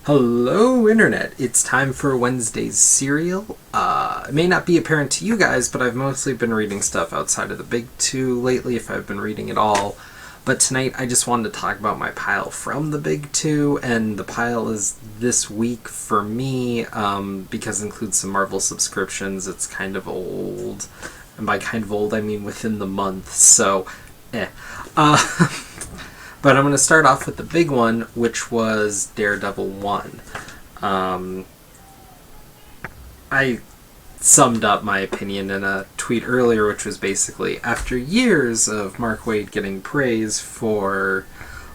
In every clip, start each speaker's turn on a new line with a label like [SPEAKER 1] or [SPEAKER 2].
[SPEAKER 1] Hello, Internet. It's time for Wednesday's Serial. It may not be apparent to you guys, but I've mostly been reading stuff outside of the big two lately, if I've been reading at all. But tonight I just wanted to talk about my pile from the big two, and the pile is this week for me, because it includes some Marvel subscriptions. It's kind of old. And by kind of old, I mean within the month, so Uh, But I'm going to start off with the big one, which was Daredevil 1. I summed up my opinion in a tweet earlier, which was basically, after years of Mark Waid getting praise for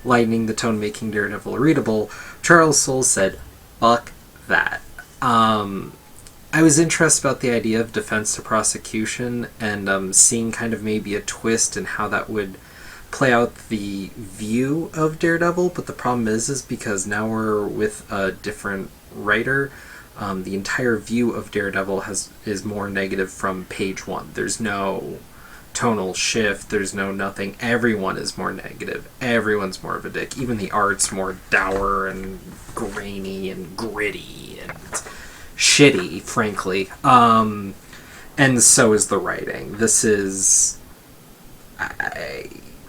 [SPEAKER 1] lightening the tone, making Daredevil readable, Charles Soule said, fuck that. I was interested about the idea of defense to prosecution and seeing kind of maybe a twist in how that would play out the view of Daredevil, but the problem is because now we're with a different writer, the entire view of Daredevil is more negative from page one. There's no tonal shift, there's no nothing. Everyone is more negative. Everyone's more of a dick. Even the art's more dour and grainy and gritty and shitty, frankly. And so is the writing. This is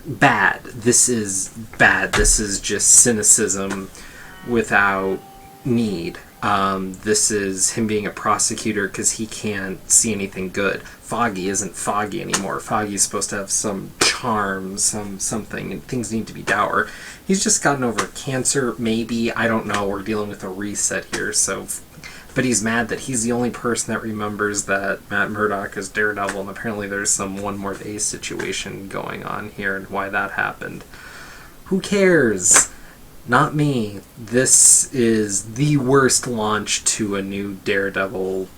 [SPEAKER 1] bad. This is bad. This is just cynicism without need. This is him being a prosecutor because he can't see anything good. Foggy isn't Foggy anymore. Foggy's supposed to have some charm, something, and things need to be dour. He's just gotten over cancer, maybe. I don't know. We're dealing with a reset here, so... But he's mad that he's the only person that remembers that Matt Murdock is Daredevil, and apparently there's some one more day situation going on here and why that happened. Who cares? Not me. This is the worst launch to a new Daredevil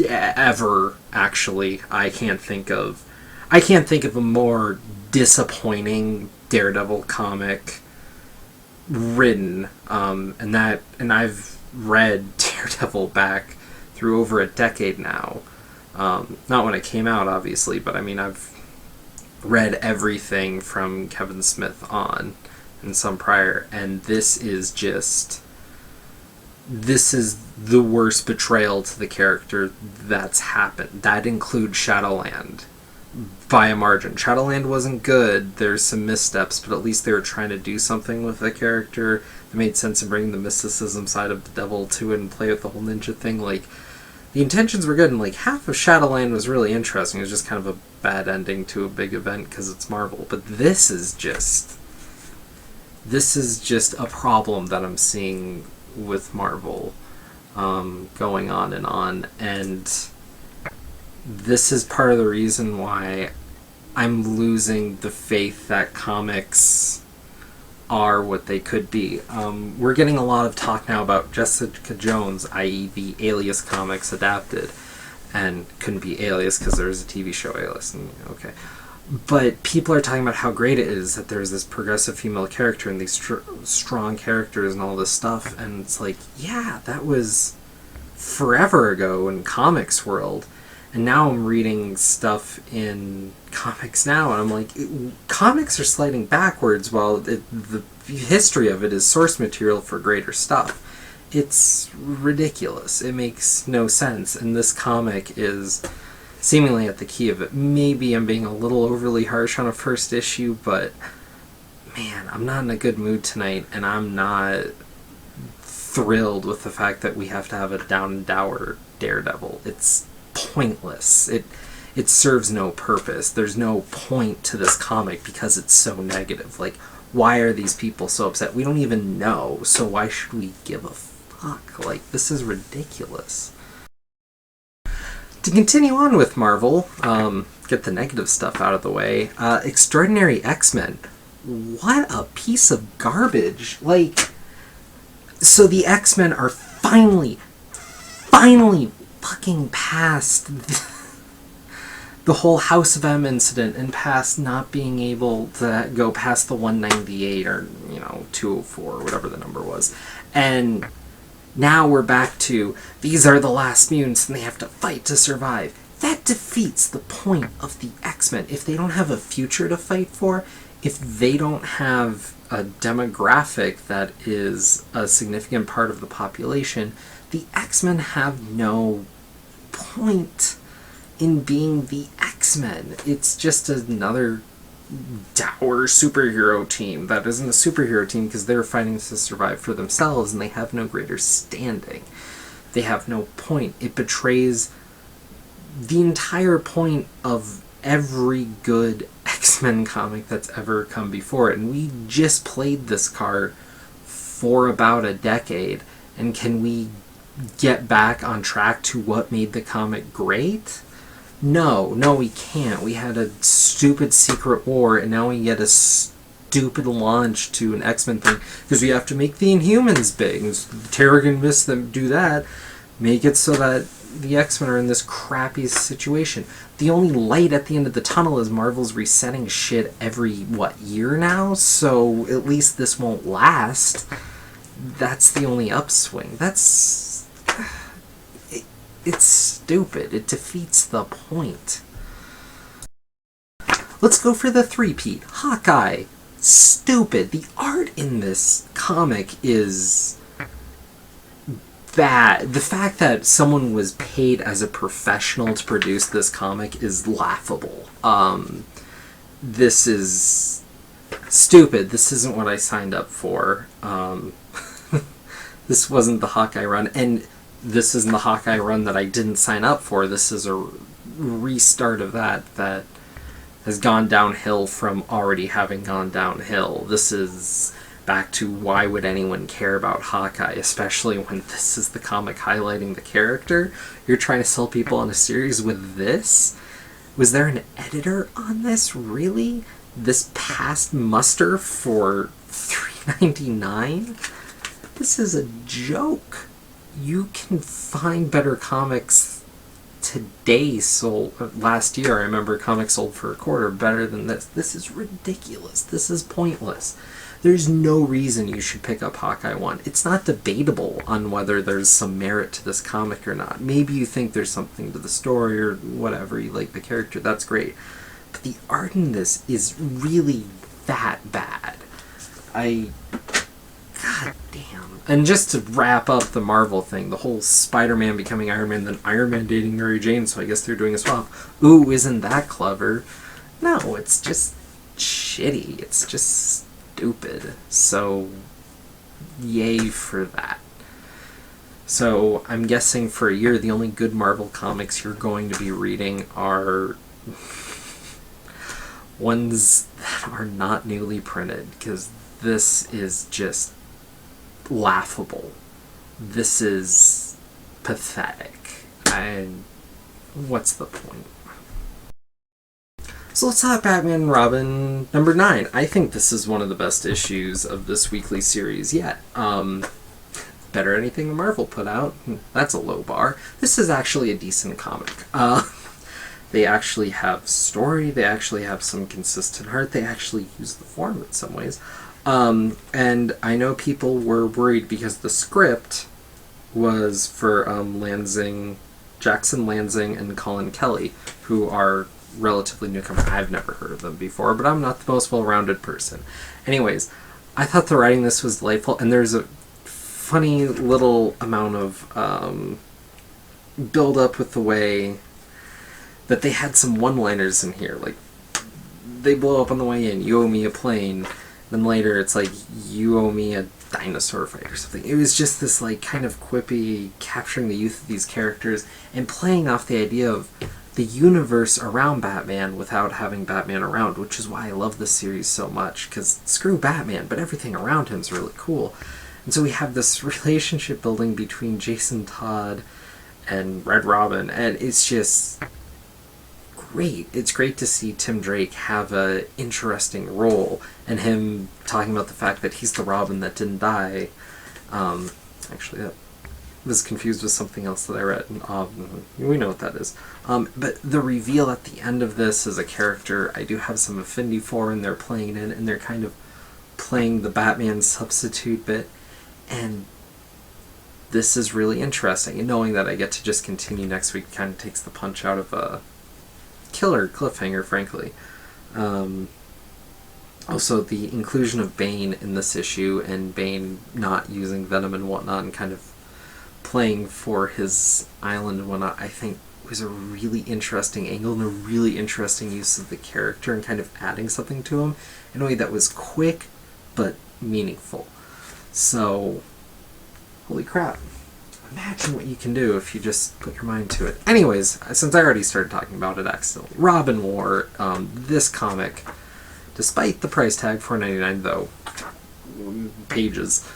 [SPEAKER 1] ever, actually. I can't think of a more disappointing Daredevil comic written. And I've read Daredevil back through over a decade now. Not when it came out, obviously, but I mean, I've read everything from Kevin Smith on and some prior, and this is the worst betrayal to the character that's happened. That includes Shadowland by a margin. Shadowland wasn't good. There's some missteps, but at least they were trying to do something with the character. It made sense in bringing the mysticism side of the devil to it and play with the whole ninja thing. Like, the intentions were good, and like half of Shadowland was really interesting. It was just kind of a bad ending to a big event because it's Marvel. But this is just a problem that I'm seeing with Marvel going on, and this is part of the reason why I'm losing the faith that comics are what they could be. We're getting a lot of talk now about Jessica Jones, i.e. the Alias comics adapted, and couldn't be Alias because there's a TV show Alias, and okay. But people are talking about how great it is that there's this progressive female character and these strong characters and all this stuff, and it's like, yeah, that was forever ago in comics world. And now I'm reading stuff in comics now, and I'm like, comics are sliding backwards while the history of it is source material for greater stuff. It's ridiculous. It makes no sense. And this comic is seemingly at the key of it. Maybe I'm being a little overly harsh on a first issue, but man, I'm not in a good mood tonight, and I'm not thrilled with the fact that we have to have a down and dour Daredevil. It's pointless. It serves no purpose. There's no point to this comic because it's so negative. Like, why are these people so upset? We don't even know, so why should we give a fuck? Like, this is ridiculous. To continue on with Marvel, get the negative stuff out of the way, Extraordinary X-Men. What a piece of garbage. Like, so the X-Men are finally fucking past the whole House of M incident and past not being able to go past the 198 or, 204 or whatever the number was. And now we're back to, these are the last mutants and they have to fight to survive. That defeats the point of the X-Men. If they don't have a future to fight for, if they don't have a demographic that is a significant part of the population, the X-Men have no point in being the X-Men. It's just another dour superhero team that isn't a superhero team because they're fighting to survive for themselves and they have no greater standing. They have no point. It betrays the entire point of every good X-Men comic that's ever come before it. And we just played this card for about a decade. And can we get back on track to what made the comic great? No, we can't. We had a stupid Secret War, and now we get a stupid launch to an X-Men thing, because we have to make the Inhumans big. And Terrigen Mist them do that. Make it so that the X-Men are in this crappy situation. The only light at the end of the tunnel is Marvel's resetting shit every, year now? So at least this won't last. That's the only upswing. It's stupid. It defeats the point. Let's go for the three-peat. Hawkeye. Stupid. The art in this comic is bad. The fact that someone was paid as a professional to produce this comic is laughable. This is stupid. This isn't what I signed up for. This wasn't the Hawkeye run, and this isn't the Hawkeye run that I didn't sign up for. This is a restart of that has gone downhill from already having gone downhill. This is back to why would anyone care about Hawkeye, especially when this is the comic highlighting the character. You're trying to sell people on a series with this? Was there an editor on this? Really? This passed muster for $3.99? This is a joke. You can find better comics today sold. Last year, I remember comics sold for $0.25 better than this. This is ridiculous. This is pointless. There's no reason you should pick up Hawkeye 1. It's not debatable on whether there's some merit to this comic or not. Maybe you think there's something to the story or whatever, you like the character, that's great. But the art in this is really that bad. God damn. And just to wrap up the Marvel thing, the whole Spider-Man becoming Iron Man, then Iron Man dating Mary Jane, so I guess they're doing a swap. Ooh, isn't that clever? No, it's just shitty. It's just stupid. So, yay for that. So, I'm guessing for a year, the only good Marvel comics you're going to be reading are ones that are not newly printed, because this is just laughable. This is pathetic. What's the point? So let's talk Batman and Robin number 9. I think this is one of the best issues of this weekly series yet. Better anything Marvel put out. That's a low bar. This is actually a decent comic. They actually have story. They actually have some consistent art. They actually use the form in some ways. And I know people were worried because the script was for Jackson Lansing and Colin Kelly, who are relatively newcomers. I've never heard of them before, but I'm not the most well-rounded person. Anyways, I thought the writing this was delightful, and there's a funny little amount of build-up with the way that they had some one-liners in here. Like, they blow up on the way in, you owe me a plane. Then later it's like, you owe me a dinosaur fight or something. It was just this like kind of quippy, capturing the youth of these characters and playing off the idea of the universe around Batman without having Batman around, which is why I love this series so much, because screw Batman, but everything around him is really cool. And so we have this relationship building between Jason Todd and Red Robin, and it's just great. It's great to see Tim Drake have a interesting role, and him talking about the fact that he's the Robin that didn't die. Actually, that was confused with something else that I read. We know what that is. But the reveal at the end of this is a character I do have some affinity for, and they're playing it, and they're kind of playing the Batman substitute bit, and this is really interesting. And knowing that I get to just continue next week kind of takes the punch out of a killer cliffhanger, frankly. Also, the inclusion of Bane in this issue, and Bane not using Venom and whatnot, and kind of playing for his island and whatnot, I think was a really interesting angle and a really interesting use of the character, and kind of adding something to him in a way that was quick but meaningful. So, holy crap. Imagine what you can do if you just put your mind to it. Anyways, since I already started talking about it accidentally, Robin War, this comic, despite the price tag, $4.99 though, pages,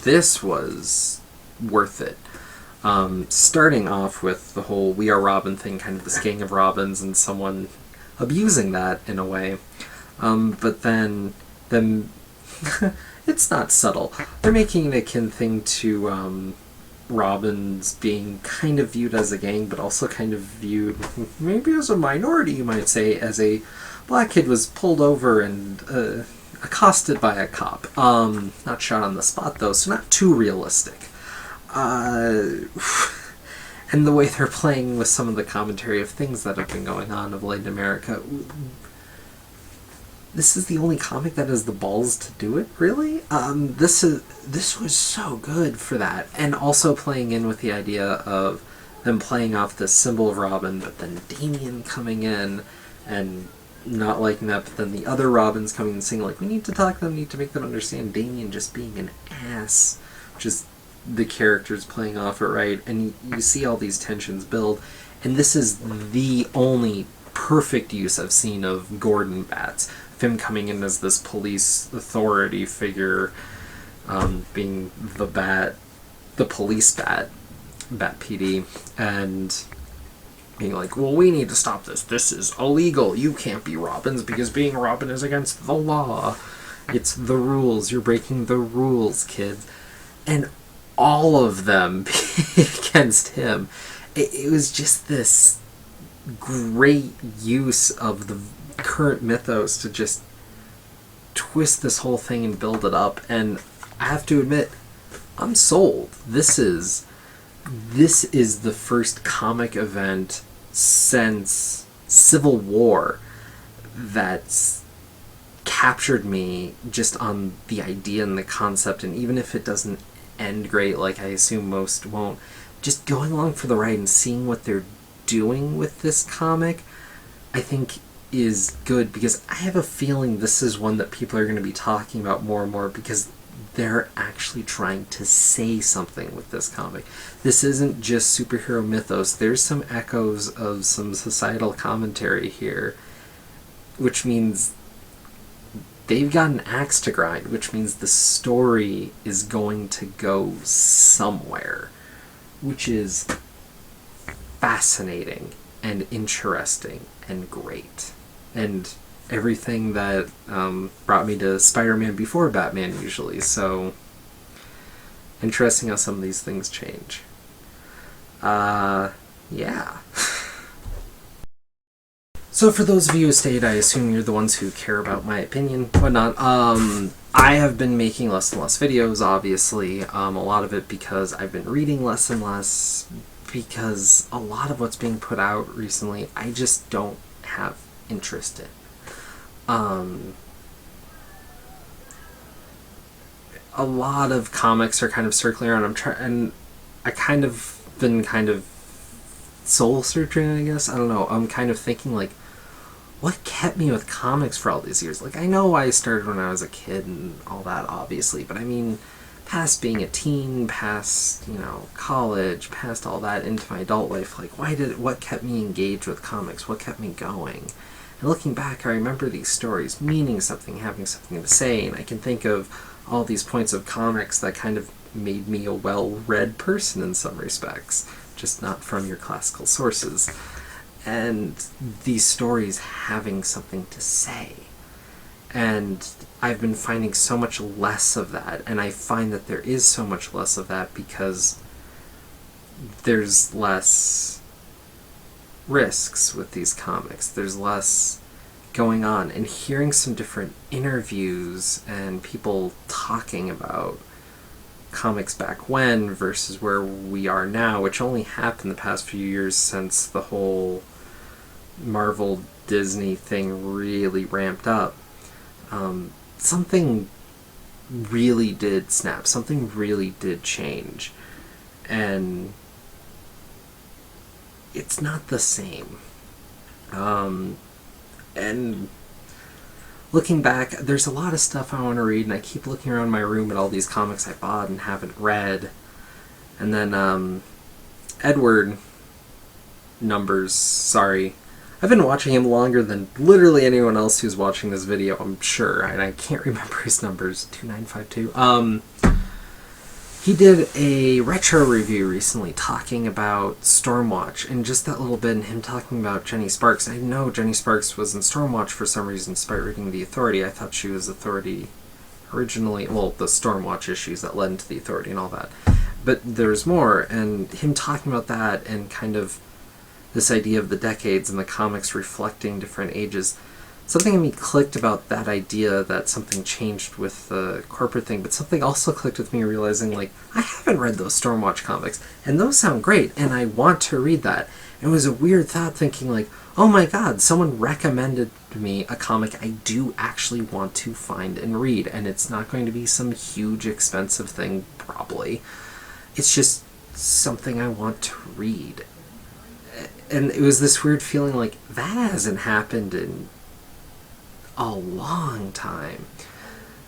[SPEAKER 1] this was worth it. Starting off with the whole We Are Robin thing, kind of this gang of Robins and someone abusing that in a way. But then it's not subtle. They're making an akin thing to Robins being kind of viewed as a gang, but also kind of viewed maybe as a minority, you might say, as a black kid was pulled over and accosted by a cop. Not shot on the spot, though, so not too realistic. And the way they're playing with some of the commentary of things that have been going on of late in America. This is the only comic that has the balls to do it, really? This was so good for that. And also playing in with the idea of them playing off the symbol of Robin, but then Damian coming in and not liking that, but then the other Robins coming and saying, like, we need to talk to them, need to make them understand Damian just being an ass, which is the characters playing off it, right? And you see all these tensions build, and this is the only perfect use I've seen of Gordon Bats. Him coming in as this police authority figure, being the police bat PD, and being like, well, we need to stop this. This is illegal. You can't be Robins because being Robin is against the law. It's the rules. You're breaking the rules, kids. And all of them against him. It was just this great use of the current mythos to just twist this whole thing and build it up. And I have to admit, I'm sold. This is the first comic event since Civil War that's captured me just on the idea and the concept, and even if it doesn't end great, like I assume most won't, just going along for the ride and seeing what they're doing with this comic, I think is good, because I have a feeling this is one that people are going to be talking about more and more, because they're actually trying to say something with this comic. This isn't just superhero mythos. There's some echoes of some societal commentary here, which means they've got an axe to grind, which means the story is going to go somewhere, which is fascinating and interesting and great. And everything that brought me to Spider-Man before Batman usually, so interesting how some of these things change. Yeah. So for those of you who stayed, I assume you're the ones who care about my opinion, whatnot. I have been making less and less videos, obviously. A lot of it because I've been reading less and less, because a lot of what's being put out recently, I just don't have interest in. A lot of comics are kind of circling around. And I kind of been soul searching, I guess. I don't know. I'm kind of thinking, like, what kept me with comics for all these years? Like, I know I started when I was a kid and all that, obviously, but I mean, past being a teen, past, college, past all that, into my adult life, like, what kept me engaged with comics? What kept me going? And looking back, I remember these stories meaning something, having something to say, and I can think of all these points of comics that kind of made me a well-read person in some respects, just not from your classical sources. And these stories having something to say. And I've been finding so much less of that, and I find that there is so much less of that because there's less risks with these comics. There's less going on, and hearing some different interviews and people talking about comics back when versus where we are now, which only happened the past few years since the whole Marvel Disney thing really ramped up, something really did snap. Something really did change. And it's not the same. And looking back, there's a lot of stuff I want to read, and I keep looking around my room at all these comics I bought and haven't read. And then, Edward Numbers, sorry. I've been watching him longer than literally anyone else who's watching this video, I'm sure, and I can't remember his numbers, 2952. He did a retro review recently talking about Stormwatch, and just that little bit, and him talking about Jenny Sparks. I know Jenny Sparks was in Stormwatch for some reason, despite reading The Authority. I thought she was Authority originally, well, the Stormwatch issues that led into The Authority and all that. But there's more, and him talking about that, and kind of this idea of the decades and the comics reflecting different ages. Something in me clicked about that idea that something changed with the corporate thing, but something also clicked with me realizing, like, I haven't read those Stormwatch comics, and those sound great, and I want to read that. It was a weird thought thinking, like, oh my god, someone recommended to me a comic I do actually want to find and read, and it's not going to be some huge expensive thing, probably. It's just something I want to read. And it was this weird feeling like, that hasn't happened in a long time,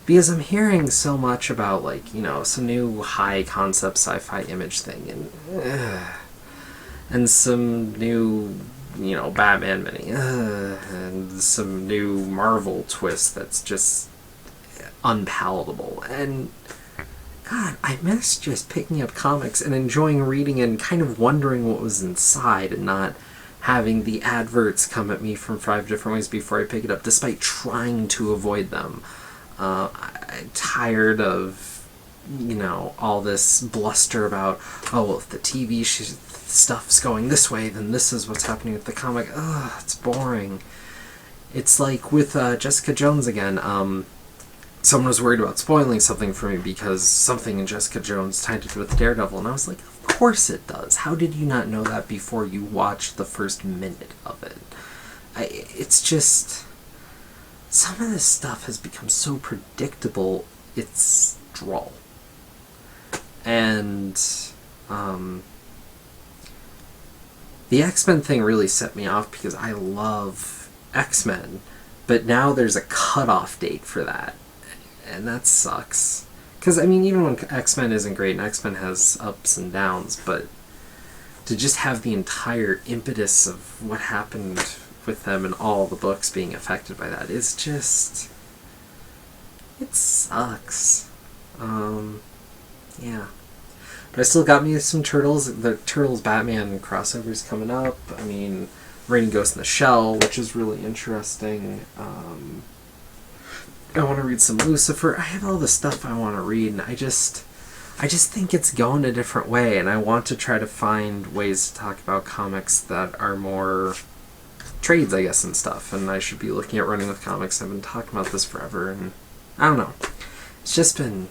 [SPEAKER 1] because I'm hearing so much about, like, you know, some new high concept sci-fi Image thing, and some new, you know, Batman mini, and some new Marvel twist that's just unpalatable. And God, I miss just picking up comics and enjoying reading and kind of wondering what was inside, and not having the adverts come at me from 5 different ways before I pick it up, despite trying to avoid them. I'm tired of, you know, all this bluster about, oh, well, if the TV stuff's going this way, then this is what's happening with the comic. Ugh, it's boring. It's like with Jessica Jones again. Someone was worried about spoiling something for me because something in Jessica Jones tied it with Daredevil, and I was like, of course it does. How did you not know that before you watched the first minute of it? It's just, some of this stuff has become so predictable, it's droll. And the X-Men thing really set me off because I love X-Men, but now there's a cutoff date for that. And that sucks. Because, I mean, even when X-Men isn't great, and X-Men has ups and downs, but to just have the entire impetus of what happened with them and all the books being affected by that is just... it sucks. Yeah. But I still got me some Turtles. The Turtles Batman crossover's coming up. I mean, Rain Ghost in the Shell, which is really interesting. I want to read some Lucifer. I have all the stuff I want to read, and I just think it's going a different way, and I want to try to find ways to talk about comics that are more trades, I guess, and stuff, and I should be looking at Running with Comics. I've been talking about this forever, and I don't know. It's just been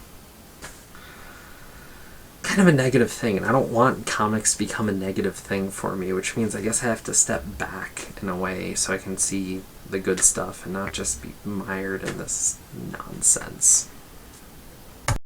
[SPEAKER 1] kind of a negative thing, and I don't want comics to become a negative thing for me, which means I guess I have to step back in a way so I can see the good stuff and not just be mired in this nonsense.